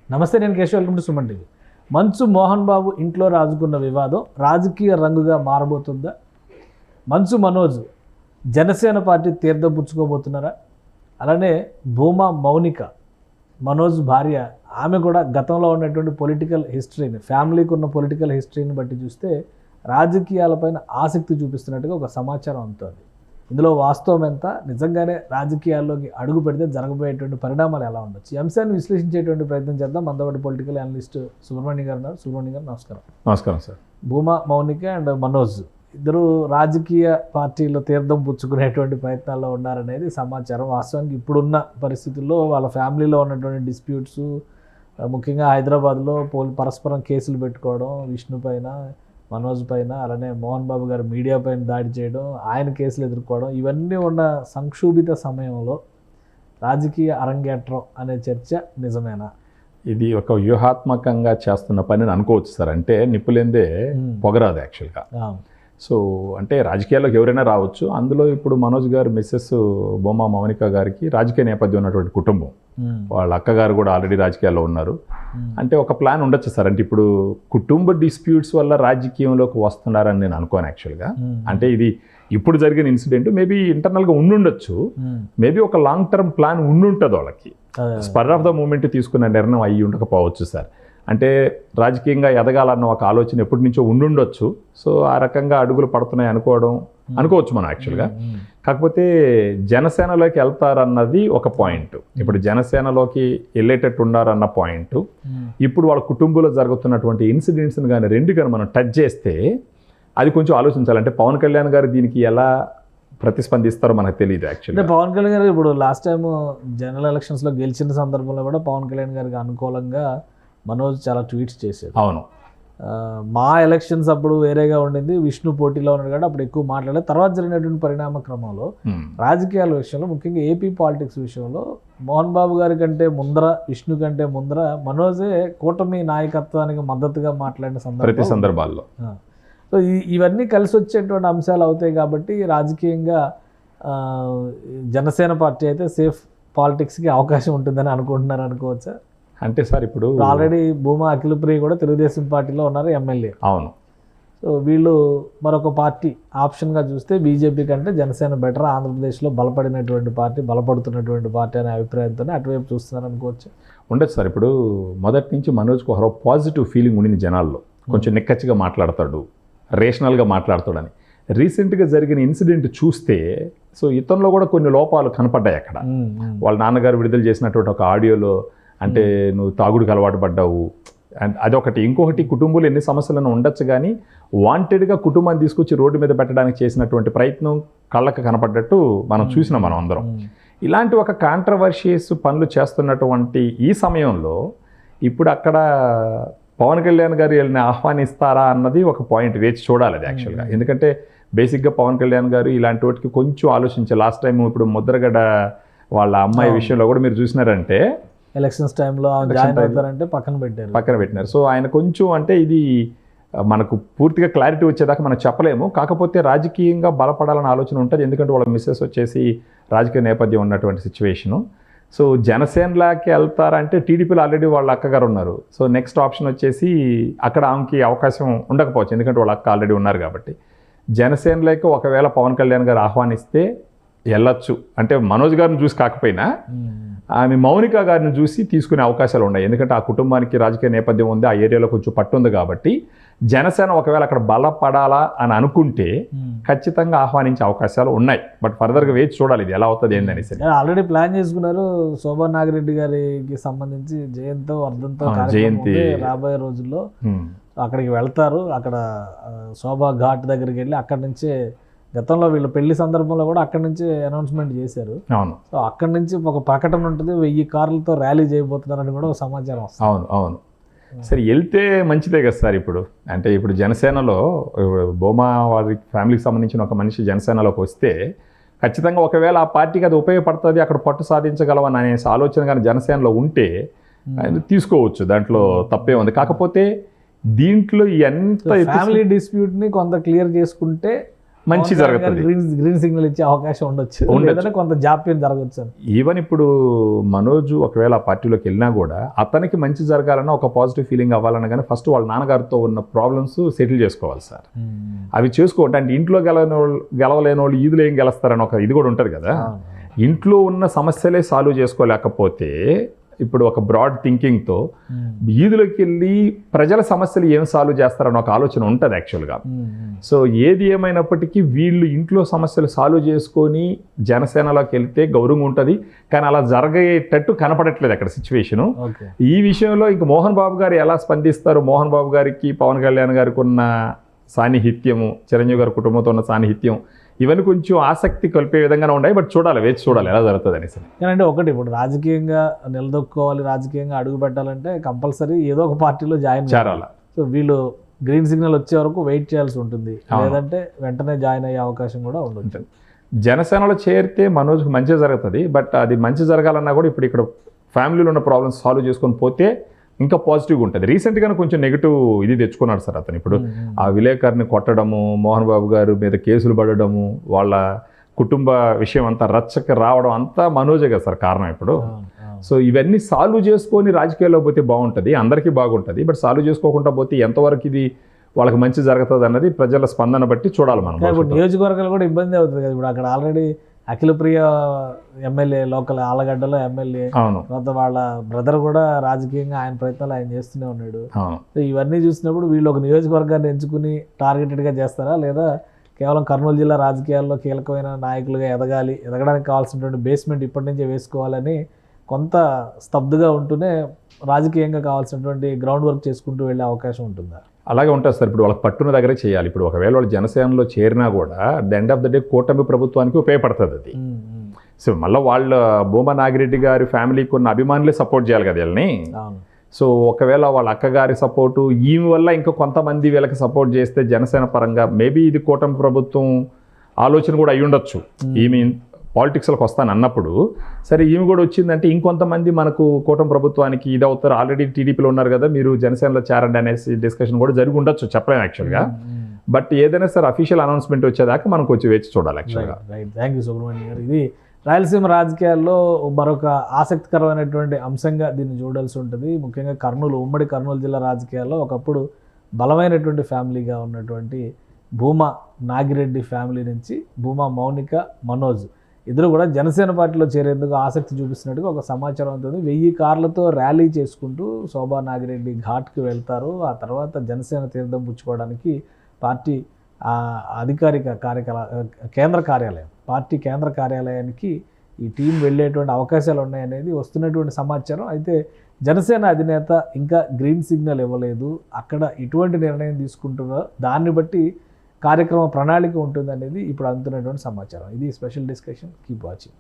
నమస్తే, నేను Keshav. Welcome to Suman TV. మంచు మోహన్ బాబు ఇంట్లో రాజుకున్న వివాదం రాజకీయ రంగుగా మారబోతుందా? మంచు మనోజ్ జనసేన పార్టీ తీర్థం పుచ్చుకోబోతున్నారా? అలానే భూమా మౌనిక మనోజ్ భార్య, ఆమె కూడా గతంలో ఉన్నటువంటి పొలిటికల్ హిస్టరీని, ఫ్యామిలీకి ఉన్న పొలిటికల్ హిస్టరీని బట్టి చూస్తే రాజకీయాలపైన ఆసక్తి చూపిస్తున్నట్టుగా ఒక సమాచారం అందుతుంది. ఇందులో వాస్తవం ఎంత, నిజంగానే రాజకీయాల్లోకి అడుగు పెడితే జరగబోయేటువంటి పరిణామాలు ఎలా ఉండొచ్చు, ఈ అంశాన్ని విశ్లేషించేటువంటి ప్రయత్నం చేద్దాం. మనతో పొలిటికల్ అనలిస్ట్ సుబ్రహ్మణ్యం గారు ఉన్నారు. సుబ్రహ్మణ్యం గారు నమస్కారం. నమస్కారం సార్. భూమా మౌనిక అండ్ మనోజ్ ఇద్దరు రాజకీయ పార్టీలో తీర్థం పుచ్చుకునేటువంటి ప్రయత్నాల్లో ఉన్నారనేది సమాచారం. వాస్తవానికి ఇప్పుడున్న పరిస్థితుల్లో వాళ్ళ ఫ్యామిలీలో ఉన్నటువంటి డిస్ప్యూట్స్, ముఖ్యంగా హైదరాబాద్లో పరస్పరం కేసులు పెట్టుకోవడం, విష్ణు పైన, మనోజ్ పైన, అలానే మోహన్ బాబు గారు మీడియా పైన దాడి చేయడం, ఆయన కేసులు ఎదుర్కోవడం, ఇవన్నీ ఉన్న సంక్షోభిత సమయంలో రాజకీయ అరంగేట్రం అనే చర్చ నిజమేనా? ఇది ఒక వ్యూహాత్మకంగా చేస్తున్న పని అనుకోవచ్చు సార్. అంటే నిప్పులేందే పొగరాదు యాక్చువల్గా. సో అంటే రాజకీయాల్లోకి ఎవరైనా రావచ్చు. అందులో ఇప్పుడు మనోజ్ గారు మిస్సెస్ భూమా మౌనిక గారికి రాజకీయ నేపథ్యం ఉన్నటువంటి కుటుంబం, వాళ్ళ అక్కగారు కూడా ఆల్రెడీ రాజకీయాల్లో ఉన్నారు. అంటే ఒక ప్లాన్ ఉండొచ్చు సార్. అంటే ఇప్పుడు కుటుంబ డిస్ప్యూట్స్ వల్ల రాజకీయంలోకి వస్తున్నారని నేను అనుకోను యాక్చువల్గా. అంటే ఇది ఇప్పుడు జరిగిన ఇన్సిడెంట్ మేబీ ఇంటర్నల్గా ఉండుండొచ్చు, మేబీ ఒక లాంగ్ టర్మ్ ప్లాన్ ఉండుంటుంది వాళ్ళకి. స్పర్ ఆఫ్ ద మూమెంట్ తీసుకున్న నిర్ణయం అయ్యి ఉండకపోవచ్చు సార్. అంటే రాజకీయంగా ఎదగాలన్న ఒక ఆలోచన ఎప్పటి నుంచో ఉండుండొచ్చు. సో ఆ రకంగా అడుగులు పడుతున్నాయి అనుకోవచ్చు మనం యాక్చువల్గా. కాకపోతే జనసేనలోకి వెళ్తారన్నది ఒక పాయింట్. ఇప్పుడు జనసేనలోకి వెళ్ళేటట్టు ఉన్నారన్న పాయింట్. ఇప్పుడు వాళ్ళ కుటుంబంలో జరుగుతున్నటువంటి ఇన్సిడెంట్స్ని కానీ కానీ మనం టచ్ చేస్తే అది కొంచెం ఆలోచించాలంటే పవన్ కళ్యాణ్ గారు దీనికి ఎలా ప్రతిస్పందిస్తారో మనకు తెలియదు యాక్చువల్లీ. అంటే పవన్ కళ్యాణ్ గారు ఇప్పుడు లాస్ట్ టైం జనరల్ ఎలక్షన్స్లో గెలిచిన సందర్భంలో కూడా పవన్ కళ్యాణ్ గారికి అనుకూలంగా మనోజ్ చాలా ట్వీట్స్ చేశారు. అవును, మా ఎలక్షన్స్ అప్పుడు వేరేగా ఉండింది, విష్ణు పోటీలో ఉన్నాడు కాబట్టి అప్పుడు ఎక్కువ మాట్లాడలేదు. తర్వాత జరిగినటువంటి పరిణామ క్రమంలో రాజకీయాల విషయంలో, ముఖ్యంగా ఏపీ పాలిటిక్స్ విషయంలో మోహన్ బాబు గారి కంటే ముందర, విష్ణు కంటే ముందర మనోజే కూటమి నాయకత్వానికి మద్దతుగా మాట్లాడిన సందర్భాల్లో. సో ఇవన్నీ కలిసి వచ్చేటువంటి అంశాలు అవుతాయి కాబట్టి రాజకీయంగా జనసేన పార్టీ అయితే సేఫ్ పాలిటిక్స్కి అవకాశం ఉంటుందని అనుకుంటున్నారు అనుకోవచ్చా? అంటే సార్ ఇప్పుడు ఆల్రెడీ భూమా అఖిలప్రియ కూడా తెలుగుదేశం పార్టీలో ఉన్నారు, ఎమ్మెల్యే. అవును. సో వీళ్ళు మరొక పార్టీ ఆప్షన్గా చూస్తే బీజేపీ కంటే జనసేన బెటర్, ఆంధ్రప్రదేశ్లో బలపడినటువంటి పార్టీ, బలపడుతున్నటువంటి పార్టీ అనే అభిప్రాయంతోనే అటువైపు చూస్తున్నారు అనుకోవచ్చు. ఉండదు సార్. ఇప్పుడు మొదటి నుంచి మనోజ్కి ఒక పాజిటివ్ ఫీలింగ్ ఉండింది జనాల్లో. కొంచెం నిక్కచ్చిగా మాట్లాడతాడు, రేషనల్గా మాట్లాడతాడని. రీసెంట్గా జరిగిన ఇన్సిడెంట్ చూస్తే సో ఇతనిలో కూడా కొన్ని లోపాలు కనపడ్డాయి అక్కడ. వాళ్ళ నాన్నగారు విడుదల చేసినటువంటి ఒక ఆడియోలో అంటే నువ్వు తాగుడికి అలవాటు పడ్డావు అండ్ అదొకటి. ఇంకొకటి, కుటుంబంలో ఎన్ని సమస్యలను ఉండొచ్చు కానీ వాంటెడ్గా కుటుంబాన్ని తీసుకొచ్చి రోడ్డు మీద పెట్టడానికి చేసినటువంటి ప్రయత్నం కళ్ళకు కనపడ్డట్టు మనం చూసినాం మనం అందరం. ఇలాంటి ఒక కాంట్రవర్షియస్ పనులు చేస్తున్నటువంటి ఈ సమయంలో ఇప్పుడు అక్కడ పవన్ కళ్యాణ్ గారు వీళ్ళని ఆహ్వానిస్తారా అన్నది ఒక పాయింట్, వేచి చూడాలి అది యాక్చువల్గా. ఎందుకంటే బేసిక్గా పవన్ కళ్యాణ్ గారు ఇలాంటి వాటికి కొంచెం ఆలోచించారు. లాస్ట్ టైం ఇప్పుడు ముద్రగడ వాళ్ళ అమ్మాయి విషయంలో కూడా మీరు చూసినారంటే ఎలక్షన్స్ టైంలో పక్కన పెట్టినారు. సో ఆయన కొంచెం అంటే ఇది మనకు పూర్తిగా క్లారిటీ వచ్చేదాకా మనం చెప్పలేము. కాకపోతే రాజకీయంగా బలపడాలని ఆలోచన ఉంటుంది. ఎందుకంటే వాళ్ళ మిస్సెస్ వచ్చేసి రాజకీయ నేపథ్యం ఉన్నటువంటి సిచ్యువేషను. సో జనసేనలోకి వెళ్తారంటే టీడీపీలో ఆల్రెడీ వాళ్ళ అక్కగారు ఉన్నారు. సో నెక్స్ట్ ఆప్షన్ వచ్చేసి అక్కడ ఆమెకి అవకాశం ఉండకపోవచ్చు, ఎందుకంటే వాళ్ళ అక్క ఆల్రెడీ ఉన్నారు కాబట్టి. జనసేనలోకి ఒకవేళ పవన్ కళ్యాణ్ గారు ఆహ్వానిస్తే వెళ్ళొచ్చు. అంటే మనోజ్ గారిని చూసి కాకపోయినా ఆమె మౌనిక గారిని చూసి తీసుకునే అవకాశాలు ఉన్నాయి. ఎందుకంటే ఆ కుటుంబానికి రాజకీయ నేపథ్యం ఉంది, ఆ ఏరియాలో కొంచెం పట్టుంది కాబట్టి జనసేన ఒకవేళ అక్కడ బలపడాలా అని అనుకుంటే ఖచ్చితంగా ఆహ్వానించే అవకాశాలు ఉన్నాయి. బట్ ఫర్దర్గా వేచి చూడాలి ఇది ఎలా అవుతుంది ఏందని. ఆల్రెడీ ప్లాన్ చేసుకున్నారు. శోభా నాగిరెడ్డి గారికి సంబంధించి జయంతి రాబోయే రోజుల్లో అక్కడికి వెళ్తారు. అక్కడ శోభా ఘాట్ దగ్గరికి వెళ్ళి అక్కడి నుంచే గతంలో వీళ్ళు పెళ్లి సందర్భంలో కూడా అక్కడి నుంచి అనౌన్స్మెంట్ చేశారు. అవును. సో అక్కడి నుంచి ఒక ప్రకటన ఉంటుంది, 1000 కార్లతో ర్యాలీ చేయబోతున్నారని కూడా ఒక సమాచారం వస్తుంది. అవును. సరే, వెళ్తే మంచిదే కదా సార్. ఇప్పుడు జనసేనలో భూమా వారి ఫ్యామిలీకి సంబంధించిన ఒక మనిషి జనసేనలోకి వస్తే ఖచ్చితంగా ఒకవేళ ఆ పార్టీకి అది ఉపయోగపడుతుంది, అక్కడ పట్టు సాధించగలవని అనే ఆలోచన కానీ జనసేనలో ఉంటే తీసుకోవచ్చు, దాంట్లో తప్పే ఉంది. కాకపోతే దీంట్లో ఎంత ఫ్యామిలీ డిస్ప్యూట్ని కొంత క్లియర్ చేసుకుంటే మంచి జరుగుతుంది. గ్రీన్ సిగ్నల్ ఇచ్చే అవకాశం ఉండొచ్చు, లేదంటే కొంత జాప్యం జరగచ్చు. ఈవెన్ ఇప్పుడు మనోజ్ ఒకవేళ ఆ పార్టీలోకి వెళ్ళినా కూడా అతనికి మంచి జరగాలన్నా ఒక పాజిటివ్ ఫీలింగ్ అవ్వాలన్నా కానీ ఫస్ట్ వాళ్ళ నాన్నగారితో ఉన్న ప్రాబ్లమ్స్ సెటిల్ చేసుకోవాలి సార్. అవి చేసుకోవటం అంటే ఇంట్లో గెలవలేని వాళ్ళు ఈదులు ఏం గెలుస్తారని ఒక ఇది కూడా ఉంటుంది కదా. ఇంట్లో ఉన్న సమస్యలే సాల్వ్ చేసుకోలేకపోతే ఇప్పుడు ఒక బ్రాడ్ థింకింగ్తో ఈదులోకి వెళ్ళి ప్రజల సమస్యలు ఏం సాల్వ్ చేస్తారని ఒక ఆలోచన ఉంటుంది యాక్చువల్గా. సో ఏది ఏమైనప్పటికీ వీళ్ళు ఇంట్లో సమస్యలు సాల్వ్ చేసుకొని జనసేనలోకి వెళ్తే గౌరవం ఉంటుంది, కానీ అలా జరగేటట్టు కనపడట్లేదు అక్కడ సిచ్యువేషను. ఈ విషయంలో ఇంక మోహన్ బాబు గారు ఎలా స్పందిస్తారు, మోహన్ బాబు గారికి పవన్ కళ్యాణ్ గారికి ఉన్న సాన్నిహిత్యము, చిరంజీవి గారి కుటుంబంతో ఉన్న సాన్నిహిత్యం, ఇవన్నీ కొంచెం ఆసక్తి కలిపే విధంగానే ఉన్నాయి. బట్ చూడాలి, వేచి చూడాలి ఎలా జరుగుతుంది అనేసి. అంటే ఒకటి ఇప్పుడు రాజకీయంగా నిలదొక్కుకోవాలి, రాజకీయంగా అడుగు పెట్టాలంటే కంపల్సరీ ఏదో ఒక పార్టీలో జాయిన్ చేయాలి. సో వీళ్ళు గ్రీన్ సిగ్నల్ వచ్చే వరకు వెయిట్ చేయాల్సి ఉంటుంది, లేదంటే వెంటనే జాయిన్ అయ్యే అవకాశం కూడా ఉండొచ్చు. జనసేనలో చేరితే మనోజ్కి మంచి జరుగుతుంది. బట్ అది మంచి జరగాలన్నా కూడా ఇప్పుడు ఇక్కడ ఫ్యామిలీలో ఉన్న ప్రాబ్లమ్స్ సాల్వ్ చేసుకొని పోతే ఇంకా పాజిటివ్గా ఉంటుంది. రీసెంట్గానే కొంచెం నెగిటివ్ ఇది తెచ్చుకున్నాడు సార్ అతను. ఇప్పుడు ఆ విలేకరిని కొట్టడము, మోహన్ బాబు గారు మీద కేసులు పడడము, వాళ్ళ కుటుంబ విషయం అంతా రచ్చకి రావడం అంతా మనోజే కదా సార్ కారణం ఇప్పుడు. సో ఇవన్నీ సాల్వ్ చేసుకొని రాజకీయాల్లో పోతే బాగుంటుంది, అందరికీ బాగుంటుంది. బట్ సాల్వ్ చేసుకోకుండా పోతే ఎంతవరకు ఇది వాళ్ళకి మంచి జరుగుతుంది అన్నది ప్రజల స్పందన బట్టి చూడాలి మనం. ఇప్పుడు నియోజకవర్గాలు కూడా ఇబ్బంది అవుతుంది కదా. ఇప్పుడు అక్కడ ఆల్రెడీ అఖిలప్రియ ఎమ్మెల్యే, లోకల్ ఆలగడ్డలో ఎమ్మెల్యే, తర్వాత వాళ్ళ బ్రదర్ కూడా రాజకీయంగా ఆయన ప్రయత్నాలు ఆయన చేస్తూనే ఉన్నాడు. సో ఇవన్నీ చూసినప్పుడు వీళ్ళు ఒక నియోజకవర్గాన్ని ఎంచుకుని టార్గెటెడ్గా చేస్తారా, లేదా కేవలం కర్నూలు జిల్లా రాజకీయాల్లో కీలకమైన నాయకులుగా ఎదగడానికి కావాల్సినటువంటి బేస్మెంట్ ఇప్పటి నుంచే వేసుకోవాలని కొంత స్తబ్దుగా ఉంటూనే రాజకీయంగా కావాల్సినటువంటి గ్రౌండ్ వర్క్ చేసుకుంటూ వెళ్ళే అవకాశం ఉంటుందా? అలాగే ఉంటుంది సార్. ఇప్పుడు వాళ్ళకి పట్టున దగ్గరే చేయాలి. ఇప్పుడు ఒకవేళ వాళ్ళు జనసేనలో చేరినా కూడా the end of the day కూటమి ప్రభుత్వానికి ఉపయోగపడుతుంది అది. సో మళ్ళీ వాళ్ళ భూమా నాగిరెడ్డి గారి ఫ్యామిలీకి ఉన్న అభిమానులే సపోర్ట్ చేయాలి కదా వీళ్ళని. సో ఒకవేళ వాళ్ళ అక్కగారి సపోర్టు ఈమె వల్ల ఇంకా కొంతమంది వీళ్ళకి సపోర్ట్ చేస్తే జనసేన పరంగా మేబీ ఇది కూటమి ప్రభుత్వం ఆలోచన కూడా అయి ఉండొచ్చు. ఈమె పాలిటిక్స్లోకి వస్తాను అన్నప్పుడు సరే ఈమె కూడా వచ్చిందంటే ఇంకొంతమంది మనకు కూటమి ప్రభుత్వానికి ఇది అవుతారు, ఆల్రెడీ టీడీపీలో ఉన్నారు కదా మీరు జనసేనలో చేరండి అనేసి డిస్కషన్ కూడా జరిగి ఉండొచ్చు, చెప్పలేము యాక్చువల్గా. బట్ ఏదైనా సరే అఫీషియల్ అనౌన్స్మెంట్ వచ్చేదాకా మనం కొంచెం వేచి చూడాలి యాక్చువల్గా. థ్యాంక్ యూ సుబ్రహ్మణ్యం గారు. ఇది రాయలసీమ రాజకీయాల్లో మరొక ఆసక్తికరమైనటువంటి అంశంగా దీన్ని చూడాల్సి ఉంటుంది. ముఖ్యంగా ఉమ్మడి కర్నూలు జిల్లా రాజకీయాల్లో ఒకప్పుడు బలమైనటువంటి ఫ్యామిలీగా ఉన్నటువంటి భూమా నాగిరెడ్డి ఫ్యామిలీ నుంచి భూమా మౌనిక, మనోజ్ ఇద్దరు కూడా జనసేన పార్టీలో చేరేందుకు ఆసక్తి చూపిస్తున్నట్టుగా ఒక సమాచారం ఉంటుంది. 1000 కార్లతో ర్యాలీ చేసుకుంటూ శోభా నాగిరెడ్డి ఘాట్కి వెళ్తారు. ఆ తర్వాత జనసేన తీర్థం పుచ్చుకోవడానికి పార్టీ అధికారిక పార్టీ కేంద్ర కార్యాలయానికి ఈ టీం వెళ్ళేటువంటి అవకాశాలు ఉన్నాయనేది వస్తున్నటువంటి సమాచారం. అయితే జనసేన అధినేత ఇంకా గ్రీన్ సిగ్నల్ ఇవ్వలేదు. అక్కడ ఎటువంటి నిర్ణయం తీసుకుంటున్నారో దాన్ని బట్టి కార్యక్రమ ప్రణాళిక ఉంటుందనేది ఇప్పుడు అందుతున్నటువంటి సమాచారం. ఇది స్పెషల్ డిస్కషన్. Keep watching.